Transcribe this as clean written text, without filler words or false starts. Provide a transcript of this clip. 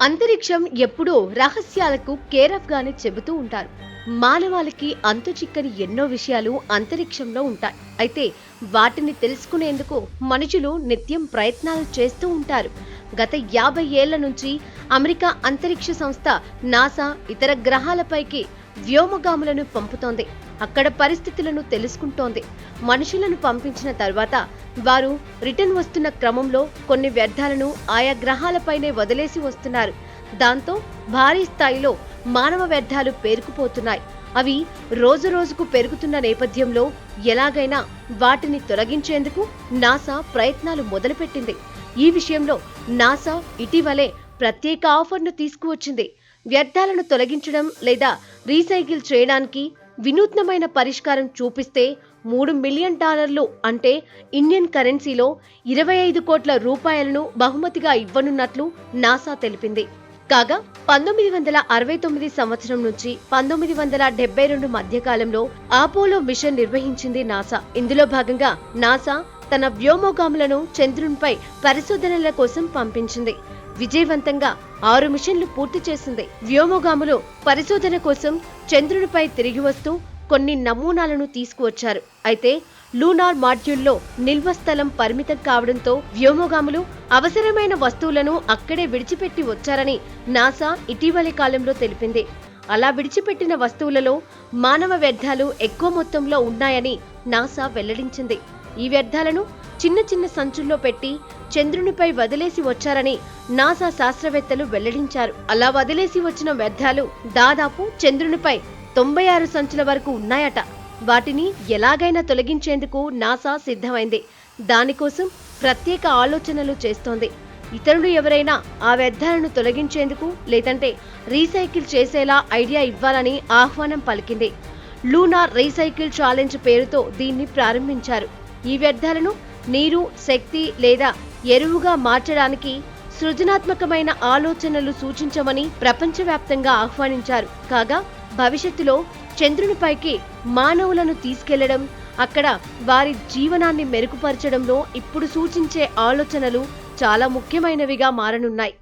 అంతరిక్షం ఎప్పుడూ రహస్యాలకు కేరఫ్ గానే చెబుతూ ఉంటారు. మానవాళికి అంతుచిక్కని ఎన్నో విషయాలు అంతరిక్షంలో ఉంటాయి. అయితే వాటిని తెలుసుకునేందుకు మనుషులు నిత్యం ప్రయత్నాలు చేస్తూ ఉంటారు. గత 50 ఏళ్ల నుంచి అమెరికా అంతరిక్ష సంస్థ నాసా ఇతర గ్రహాలపైకి వ్యోమగాములను పంపుతోంది. అక్కడ పరిస్థితులను తెలుసుకుంటోంది. మనుషులను పంపించిన తర్వాత వారు రిటర్న్ వస్తున్న క్రమంలో కొన్ని వ్యర్థాలను ఆయా గ్రహాలపైనే వదిలేసి వస్తున్నారు. దాంతో భారీ స్థాయిలో మానవ వ్యర్థాలు పేరుకుపోతున్నాయి. అవి రోజు రోజుకు పెరుగుతున్న నేపథ్యంలో ఎలాగైనా వాటిని తొలగించేందుకు నాసా ప్రయత్నాలు మొదలుపెట్టింది. ఈ విషయంలో నాసా ఇటీవలే ప్రత్యేక ఆఫర్ను తీసుకువచ్చింది. వ్యర్థాలను తొలగించడం లేదా రీసైకిల్ చేయడానికి వినూత్నమైన పరిష్కారం చూపిస్తే $3 మిలియన్ అంటే ఇండియన్ కరెన్సీలో 25 కోట్ల రూపాయలను బహుమతిగా ఇవ్వనున్నట్లు నాసా తెలిపింది. కాగా 1969 సంవత్సరం నుంచి 1972 మధ్యకాలంలో అపోలో మిషన్ నిర్వహించింది నాసా. ఇందులో భాగంగా నాసా తన వ్యోమగాములను చంద్రునిపై పరిశోధనల కోసం పంపించింది. విజయవంతంగా 6 మిషన్లు పూర్తి చేసింది. వ్యోమగాములు పరిశోధన కోసం చంద్రునిపై తిరిగి వస్తూ కొన్ని నమూనాలను తీసుకువచ్చారు. అయితే లూనార్ మాడ్యూల్లో నిల్వ స్థలం పరిమితం కావడంతో వ్యోమగాములు అవసరమైన వస్తువులను అక్కడే విడిచిపెట్టి వచ్చారని నాసా ఇటీవలి కాలంలో తెలిపింది. అలా విడిచిపెట్టిన వస్తువులలో మానవ వ్యర్థాలు ఎక్కువ మొత్తంలో ఉన్నాయని నాసా వెల్లడించింది. ఈ వ్యర్థాలను చిన్న చిన్న సంచుల్లో పెట్టి చంద్రునిపై వదిలేసి వచ్చారని నాసా శాస్త్రవేత్తలు వెల్లడించారు. అలా వదిలేసి వచ్చిన వ్యర్థాలు దాదాపు చంద్రునిపై 96 సంచుల వరకు ఉన్నాయట. వాటిని ఎలాగైనా తొలగించేందుకు నాసా సిద్ధమైంది. దానికోసం ప్రత్యేక ఆలోచనలు చేస్తోంది. ఇతరులు ఎవరైనా ఆ వ్యర్థాలను తొలగించేందుకు లేదంటే రీసైకిల్ చేసేలా ఐడియా ఇవ్వాలని ఆహ్వానం పలికింది. లూనార్ రీసైకిల్ ఛాలెంజ్ పేరుతో దీన్ని ప్రారంభించారు. ఈ వ్యర్థాలను నీరు, శక్తి లేదా ఎరువుగా మార్చడానికి సృజనాత్మకమైన ఆలోచనలు సూచించమని ప్రపంచవ్యాప్తంగా ఆహ్వానించారు. కాగా భవిష్యత్తులో చంద్రునిపైకి మానవులను తీసుకెళ్లడం, అక్కడ వారి జీవనాన్ని మెరుగుపరచడంలో ఇప్పుడు సూచించే ఆలోచనలు చాలా ముఖ్యమైనవిగా మారనున్నాయి.